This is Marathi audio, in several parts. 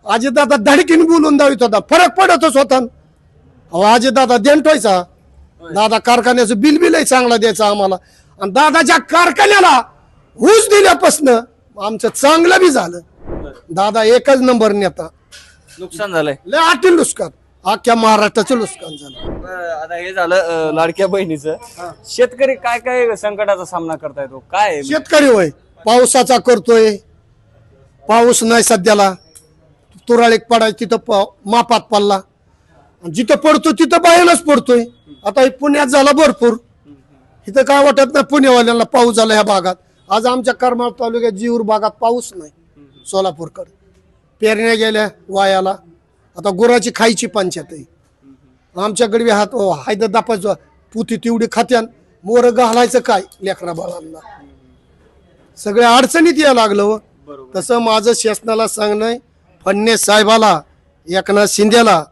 अजितदादा धडकीने बोलून दावित होता, फरक पडतच होता. अजितदादा देंटवायचा, दादा कारखान्याचं बिलही चांगला द्यायचा आम्हाला. आणि दादाच्या कारखान्याला ऊस दिल्यापासून आमचं चांगलं बी झालं. दादा एकच नंबर नेता. नुकसान झालंय लय आतील नुकसान, अख्ख्या महाराष्ट्राचं नुकसान झालं. आता हे झालं लाडक्या बहिणीचं. शेतकरी काय काय संकटाचा सामना करता येतो, काय आहे? शेतकरी होय पावसाचा करतोय, पाऊस नाही सध्याला. तुराळीक पडायची तिथं मापात पडला, जिथं पडतो तिथं बाहेरच पडतोय. आता हे पुण्यात झाला भरपूर, इथं काय वाटत नाही पुणेवाल्यांना पाऊस झाला ह्या भागात. आज आमच्या करमाळ तालुक्यात जीवर भागात पाऊस नाही. सोलापूरकडे पेरण्या गेल्या वायाला, आता गुराची खायची पंचायत आहे. आमच्याकडे बी हात हायद दापायचं पुती तेवढी खात्यान, मोर घालायचं काय लेकरा बाळांना. सगळ्या अडचणीत यायला लागलं. तसं माझं शासनाला सांगणं, फडणवीस साहेबाला, एकनाथ शिंदेला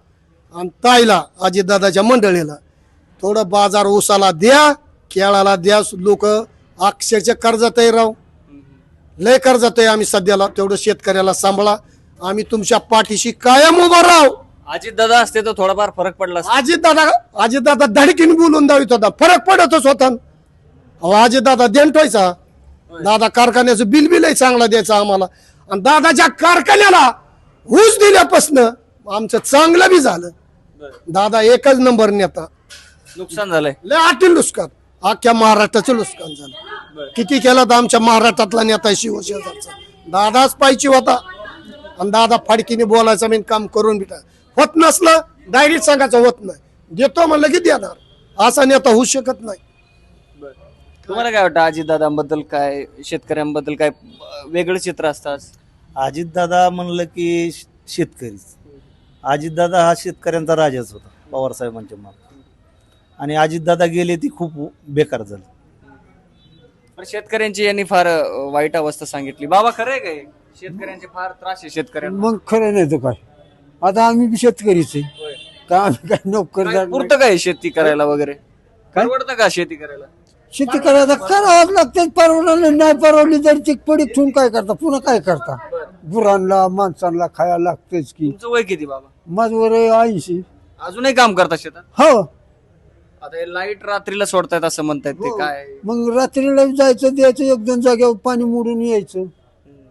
आणि ताईला, अजितदादाच्या मंडळीला थोडं बाजार ऊसाला द्या, केळाला द्या. लोक अक्षरशः कर्जात आहे राव, लय कर्जात आहे आम्ही सध्याला. तेवढं शेतकऱ्याला सांभाळा, आम्ही तुमच्या पाठीशी कायम उभा राहू. अजितदादा असते तर थोडाफार फरक पडला असता. अजितदादा धडकीने बोलून दावित होता, फरक पडतच होता. अजितदादा देंटवायचा, दादा कारखान्याचं बिलही चांगला द्यायचा आम्हाला. आणि दादाच्या कारखान्याला ऊस दिल्यापासून आमचं चांगलं बी झालं. दादा एकच नंबर नेता. नुकसान झालंय लय आतील नुकसान, अख्ख्या महाराष्ट्राचं नुकसान झालं. किती केलं तर आमच्या महाराष्ट्रातला नेता शिवसेनेचा दादाच पाहिजे होता. आणि दादा फाडकीने बोलायचं मी काम करून बिटा होत नसलं डायरेक्ट सांगायचं होत नाही, देतो म्हणलं की देणार. असा नेता होऊ शकत नाही. तुम्हाला काय वाटतं अजितदादांबद्दल, काय शेतकऱ्यांबद्दल काय वेगळं चित्र असतं? अजितदादा म्हणलं की शेतकरीच. अजितदादा हा शेतकऱ्यांचा राजाच होता पवार साहेबांच्या मागे. आणि अजितदादा गेले ती खूप बेकार झाली. पण शेतकऱ्यांची यांनी फार वाईट अवस्था सांगितली. बाबा खरं आहे काय? शेतकऱ्यांचे फार त्रास आहे शेतकऱ्यांना. मग खरं नाही तर काय, आता आम्ही बी शेतकरीच आहे का, आम्ही काय नोकरदार पुरतं काय शेती करायला वगैरे? परवडतं का शेती करायला? शेती करायला करावं लागते. परवडलं नाही, परवडली तर ती पडीत ठेवून काय करता, पुन्हा काय करता. गुरांना माणसांना खायला लागतेच की. तुमचं वय किती बाबा? माझं वर 80. अजूनही काम करता शेतात? हो, आता हे लाईट रात्रीला सोडतायत असं म्हणतायत, ते काय? मग रात्रीला जायचं, द्यायचं, एक दोन जागेवर पाणी मोडून यायचं.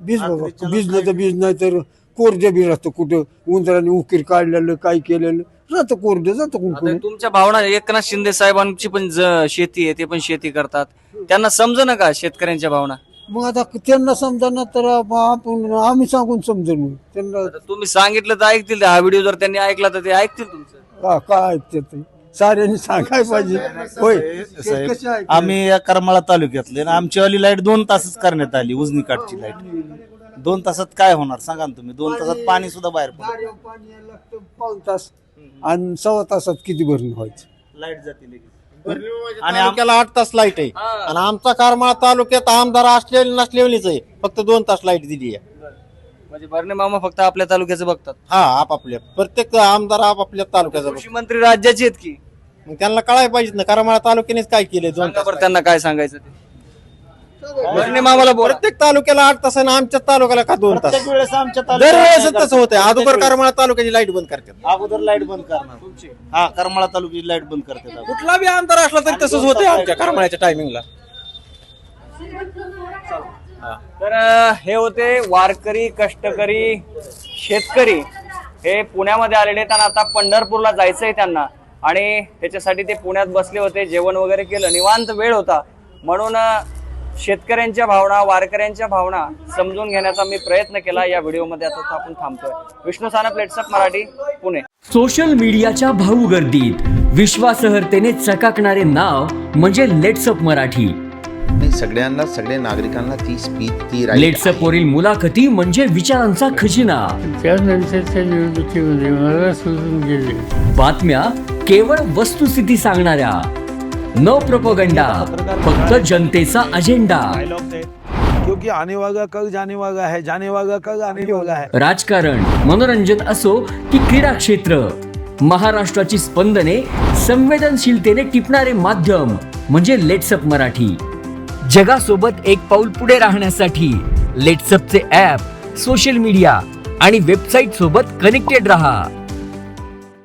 बीज बाबा, भिजलं तर बीज, नाही तर कोरडे बी राहतं. कुठं उंदराने उकीर काढलेलं काय केलेलं राहतं, कोरडे जातं आता कुठं. तुमच्या भावना, एकनाथ शिंदे साहेबांची पण शेती आहे, ते पण शेती करतात, त्यांना समज का शेतकऱ्यांच्या भावना? मग आता त्यांना समजा तर आपण आम्ही सांगून समजून त्यांना आता तुम्ही सांगितलं तर ऐकतील. हा व्हिडिओ जर त्यांनी ऐकला तर ते ऐकतील तुमचं. काय ऐकते ते साऱ्यांनी सांगायला पाहिजे. होय, आम्ही या करमाळा तालुक्यातले आणि आमची वाली लाईट 2 तासच करण्यात आली. उजनी काठची लाईट 2 तासात काय होणार सांगा ना तुम्ही. 2 तासात पाणी सुद्धा बाहेर पडतं. पाणी यायला लागतं पाऊण तास आणि 1.25 तासात किती भरून व्हायचं. लाईट जाते लगेच. आणि तालुक्याला 8 तास लाईट आहे आणि आमचा करमाळा तालुक्यात आमदार असलेली नसलेलीच आहे. फक्त 2 तास लाईट दिली आहे. म्हणजे बर्णे मामा फक्त आपल्या तालुक्याचं बघतात. हा, आपापल्या प्रत्येक आमदार आपापल्या तालुक्याचा कृषी मंत्री राज्याचे आहेत की, मग त्यांना कळायला पाहिजे ना करमाळा तालुक्यानेच काय केलंय. 2 सांगा तास बरं त्यांना काय सांगायचं ते. बर्णे मामाला बोला. प्रत्येक तालुक्याला 8 तास आणि आमच्या तालुक्याला का 2 तास? प्रत्येक वेळेस आमच्या दरवेळेस तसं होतंय. अगोदर करमाळा तालुक्याची लाईट बंद करतात. अगोदर लाईट बंद करणार. हा, करमाळा तालुक्याची लाईट बंद करतात. कुठला बी आमदार असला तरी तसंच होतंय आमच्या करमाळ्याच्या टायमिंगला. तर हे होते वारकरी, कष्टकरी, शेतकरी. हे पुण्यामध्ये आलेले आहेत आणि आता पंढरपूरला जायचंय त्यांना. आणि त्याच्यासाठी ते पुण्यात बसले होते, जेवण वगैरे केलं, निवांत वेळ होता. म्हणून शेतकऱ्यांच्या भावना, वारकऱ्यांच्या भावना समजून घेण्याचा मी प्रयत्न केला या व्हिडिओमध्ये. आता आपण थांबतोय. विष्णू सानप, लेट्सअप मराठी, पुणे. सोशल मीडियाच्या भाऊ गर्दीत विश्वासार्हतेने चकाकणारे नाव म्हणजे लेट्सअप मराठी. सगळ्यांना, सगळ्या नागरिकांना ती स्पीच, ती लेट्सअप वरील मुलाखती म्हणजे विचारांचा खजिना. त्यानंतरच्या निवडणुकीमध्ये मला सोडून गेले. बातम्या केवळ वस्तुस्थिती सांगणाऱ्या, न प्रोपगंडा, फक्त जनतेचा अजेंडा. क्योंकि आने वाला कल जाने वाला है, जाने वाला कल आने वाला है. राजकारण, मनोरंजन असो की क्रीडा क्षेत्र, महाराष्ट्राची स्पंदने संवेदनशीलतेने टिपणारे माध्यम म्हणजे लेट्सअप मराठी. जगासोबत एक पाऊल पुढे राहण्यासाठी लेट्सअपचे ॲप, सोशल मीडिया आणि वेबसाईट सोबत कनेक्टेड रहा.